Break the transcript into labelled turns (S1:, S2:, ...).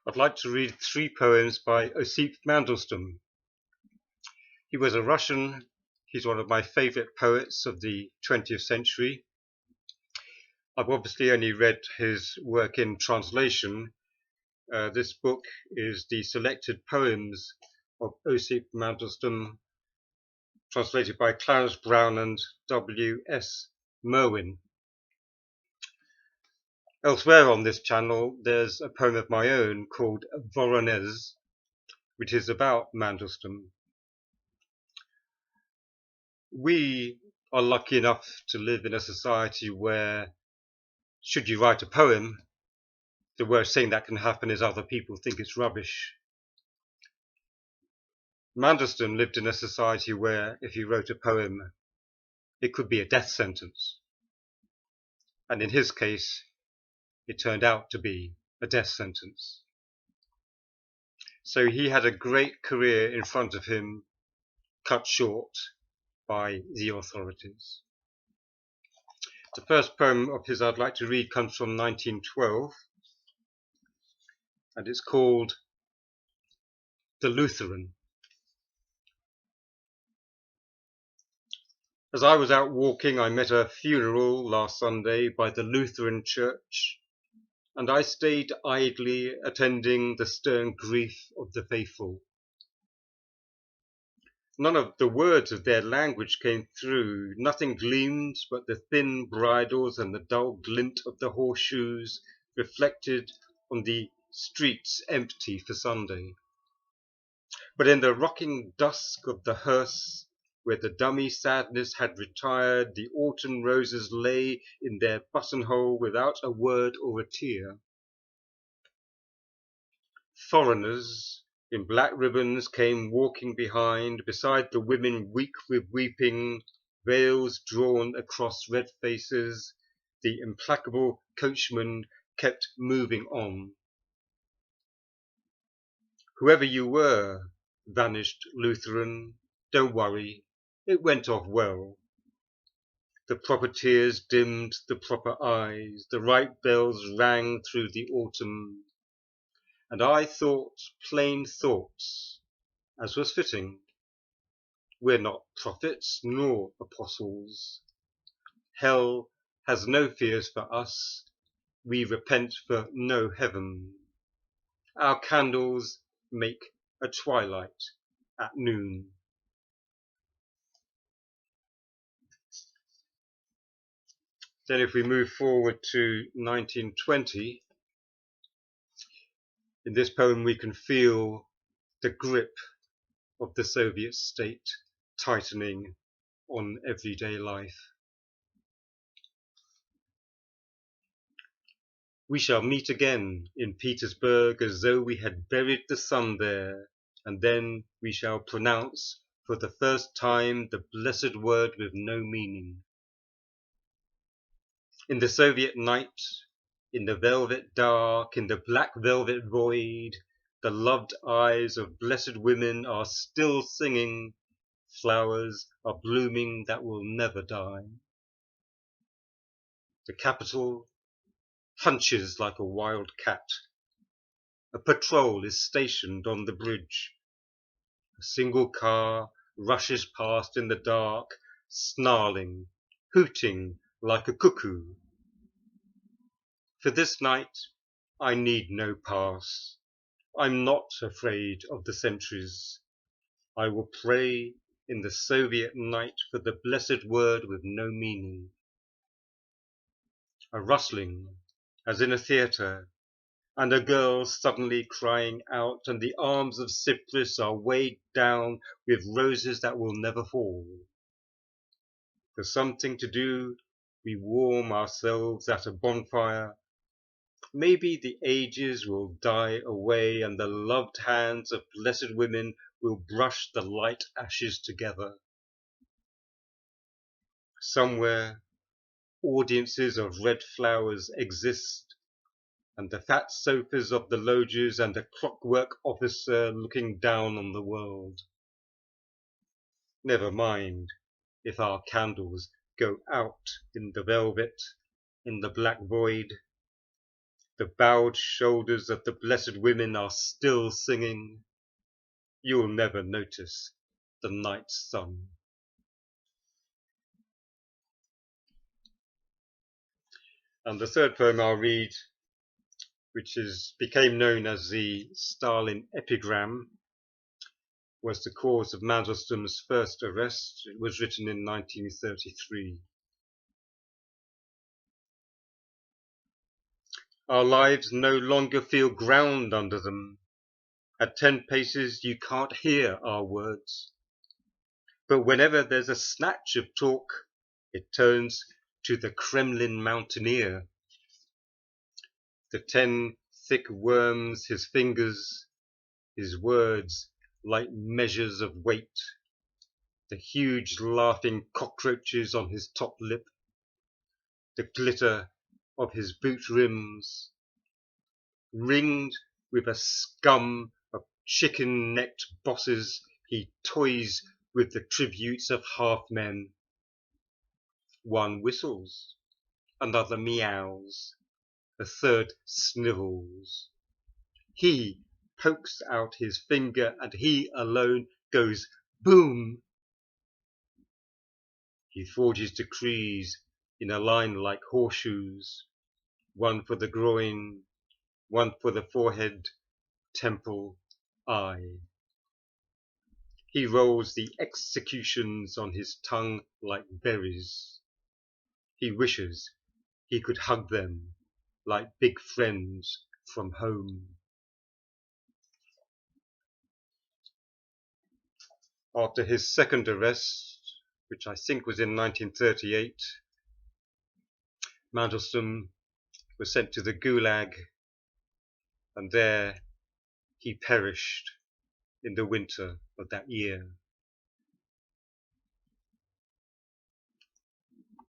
S1: I'd like to read 3 poems by Osip Mandelstam. He was a Russian. He's one of my favourite poets of the 20th century. I've obviously only read his work in translation. This book is the selected poems of Osip Mandelstam, translated by Clarence Brown and W.S. Merwin. Elsewhere on this channel, there's a poem of my own called Voronezh, which is about Mandelstam. We are lucky enough to live in a society where, should you write a poem, the worst thing that can happen is other people think it's rubbish. Mandelstam lived in a society where, if he wrote a poem, it could be a death sentence. And in his case, it turned out to be a death sentence. So he had a great career in front of him, cut short by the authorities. The first poem of his I'd like to read comes from 1912, and it's called The Lutheran. As I was out walking, I met a funeral last Sunday by the Lutheran church, and I stayed idly attending the stern grief of the faithful. None of the words of their language came through. Nothing gleamed but the thin bridles and the dull glint of the horseshoes reflected on the streets empty for Sunday. But in the rocking dusk of the hearse, where the dummy sadness had retired, the autumn roses lay in their buttonhole without a word or a tear. Foreigners in black ribbons came walking behind, beside the women weak with weeping, veils drawn across red faces. The implacable coachman kept moving on. Whoever you were, vanished Lutheran, don't worry, it went off well. The proper tears dimmed the proper eyes, the right bells rang through the autumn, and I thought plain thoughts, as was fitting. We're not prophets nor apostles. Hell has no fears for us. We repent for no heaven. Our candles make a twilight at noon. Then if we move forward to 1920, in this poem we can feel the grip of the Soviet state tightening on everyday life. We shall meet again in Petersburg as though we had buried the sun there, and then we shall pronounce for the first time the blessed word with no meaning. In the Soviet night, in the velvet dark, in the black velvet void, the loved eyes of blessed women are still singing, flowers are blooming that will never die. The capital hunches like a wild cat. A patrol is stationed on the bridge. A single car rushes past in the dark, snarling, hooting like a cuckoo. For this night, I need no pass. I'm not afraid of the sentries. I will pray in the Soviet night for the blessed word with no meaning. A rustling, as in a theatre, and a girl suddenly crying out, and the arms of Cyprus are weighed down with roses that will never fall. For something to do, we warm ourselves at a bonfire. Maybe the ages will die away, and the loved hands of blessed women will brush the light ashes together. Somewhere, audiences of red flowers exist, and the fat sofas of the loges, and a clockwork officer looking down on the world. Never mind if our candles go out in the velvet, in the black void. The bowed shoulders of the blessed women are still singing, "You'll never notice the night sun." And the third poem I'll read, which became known as the Stalin Epigram, was the cause of Mandelstam's first arrest. It was written in 1933. Our lives no longer feel ground under them. At 10 paces you can't hear our words. But whenever there's a snatch of talk, it turns to the Kremlin mountaineer. The 10 thick worms his fingers, his words like measures of weight. The huge laughing cockroaches on his top lip. The glitter of his boot rims, ringed with a scum of chicken-necked bosses, he toys with the tributes of half-men. One whistles, another meows, a third snivels. He pokes out his finger, and he alone goes boom. He forges decrees in a line like horseshoes, one for the groin, one for the forehead, temple, eye. He rolls the executions on his tongue like berries. He wishes he could hug them like big friends from home. After his second arrest, which I think was in 1938, Mandelstam was sent to the Gulag, and there he perished in the winter of that year.